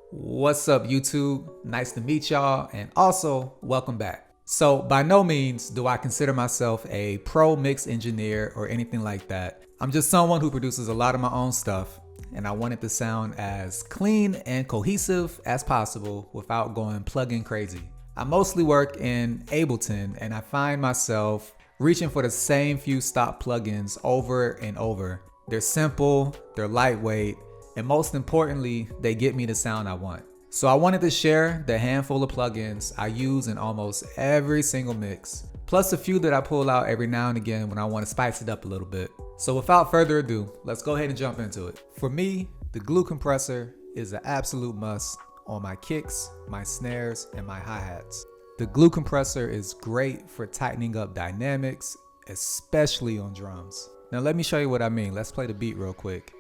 What's up, YouTube? Nice to meet y'all, and also welcome back. So by no means do I consider myself a pro mix engineer or anything like that. I'm just someone who produces a lot of my own stuff, and I want it to sound as clean and cohesive as possible without going plugin crazy. I mostly work in Ableton, and I find myself reaching for the same few stock plugins over and over. They're simple, they're lightweight, and most importantly, they get me the sound I want. So I wanted to share the handful of plugins I use in almost every single mix, plus a few that I pull out every now and again when I want to spice it up a little bit. So without further ado, let's go ahead and jump into it. For me, the glue compressor is an absolute must on my kicks, my snares, and my hi-hats. The glue compressor is great for tightening up dynamics, especially on drums. Now let me show you what I mean. Let's play the beat real quick.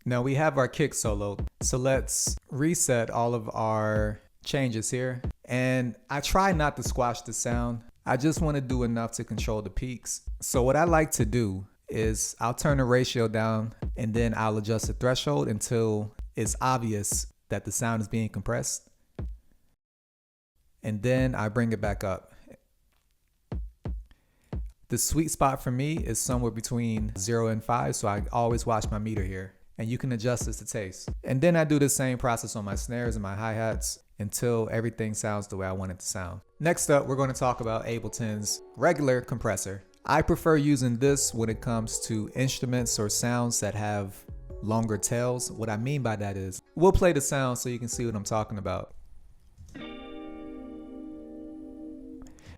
Now we have our kick solo, so let's reset all of our changes here. And I try not to squash the sound. I just want to do enough to control the peaks. So what I like to do is I'll turn the ratio down and then I'll adjust the threshold until it's obvious that the sound is being compressed. And then I bring it back up. The sweet spot for me is somewhere between 0 and 5, so I always watch my meter here. And you can adjust this to taste. And then I do the same process on my snares and my hi-hats until everything sounds the way I want it to sound. Next up, we're going to talk about Ableton's regular compressor. I prefer using this when it comes to instruments or sounds that have longer tails. What I mean by that is, we'll play the sound so you can see what I'm talking about.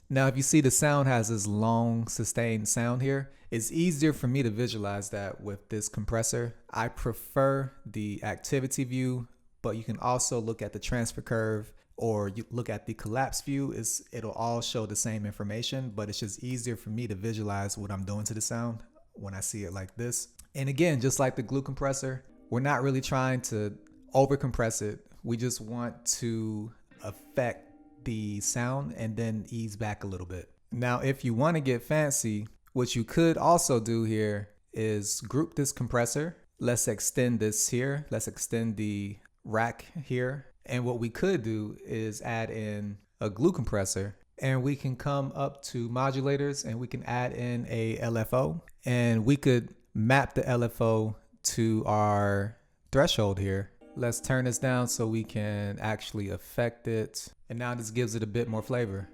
Now, if you see the sound has this long sustained sound here, it's easier for me to visualize that with this compressor. I prefer the activity view, but you can also look at the transfer curve or you look at the collapse view. It'll all show the same information, but it's just easier for me to visualize what I'm doing to the sound when I see it like this. And again, just like the glue compressor, we're not really trying to over compress it. We just want to affect the sound and then ease back a little bit. Now, if you want to get fancy, what you could also do here is group this compressor. Let's extend this here. Let's extend the rack here. And what we could do is add in a glue compressor, and we can come up to modulators and we can add in a LFO, and we could map the LFO to our threshold here. Let's turn this down so we can actually affect it. And now this gives it a bit more flavor.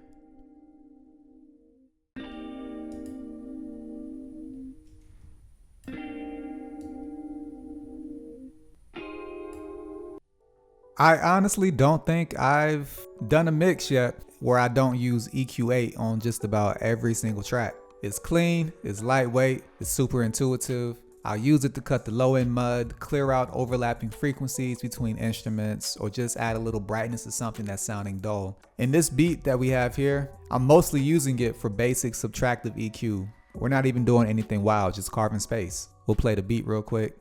I honestly don't think I've done a mix yet where I don't use EQ8 on just about every single track. It's clean, it's lightweight, it's super intuitive. I'll use it to cut the low end mud, clear out overlapping frequencies between instruments, or just add a little brightness to something that's sounding dull. In this beat that we have here, I'm mostly using it for basic subtractive EQ. We're not even doing anything wild, just carving space. We'll play the beat real quick.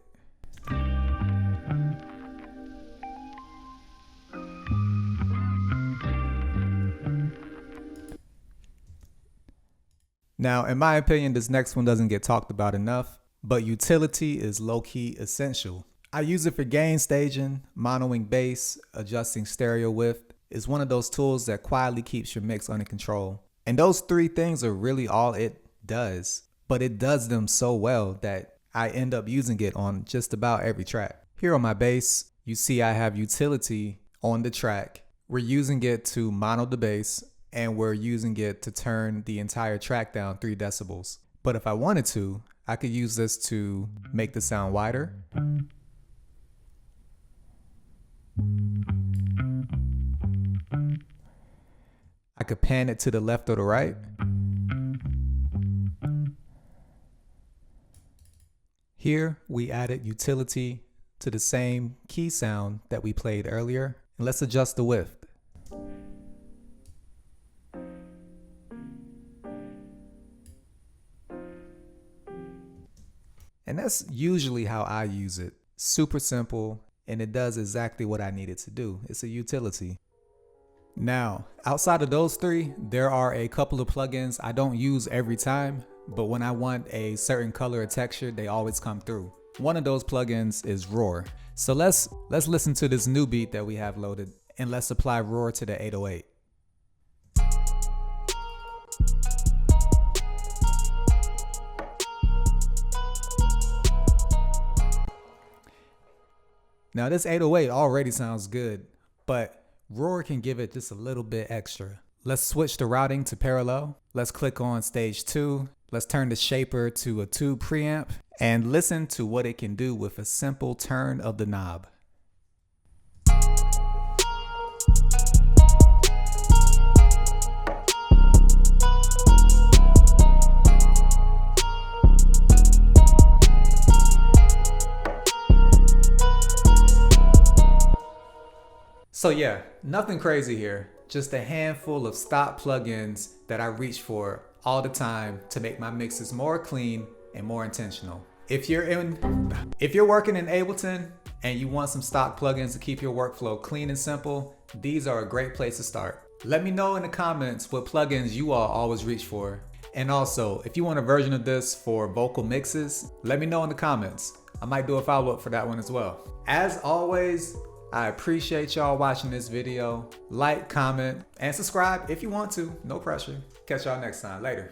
Now, in my opinion, this next one doesn't get talked about enough, but utility is low-key essential. I use it for gain staging, monoing bass, adjusting stereo width. It's one of those tools that quietly keeps your mix under control. And those three things are really all it does, but it does them so well that I end up using it on just about every track. Here on my bass, you see I have utility on the track. We're using it to mono the bass, and we're using it to turn the entire track down 3 decibels. But if I wanted to, I could use this to make the sound wider. I could pan it to the left or the right. Here we added utility to the same key sound that we played earlier. And let's adjust the width. And that's usually how I use it. Super simple, and it does exactly what I need it to do. It's a utility. Now, outside of those three, there are a couple of plugins I don't use every time, but when I want a certain color or texture, they always come through. One of those plugins is Roar. So let's listen to this new beat that we have loaded, and let's apply Roar to the 808. Now this 808 already sounds good, but Roar can give it just a little bit extra. Let's switch the routing to parallel. Let's click on stage 2. Let's turn the shaper to a tube preamp and listen to what it can do with a simple turn of the knob. So yeah, nothing crazy here, just a handful of stock plugins that I reach for all the time to make my mixes more clean and more intentional. If you're working in Ableton and you want some stock plugins to keep your workflow clean and simple, these are a great place to start. Let me know in the comments what plugins you all always reach for. And also, if you want a version of this for vocal mixes, let me know in the comments. I might do a follow-up for that one as well. As always, I appreciate y'all watching this video. Like, comment, and subscribe if you want to. No pressure. Catch y'all next time. Later.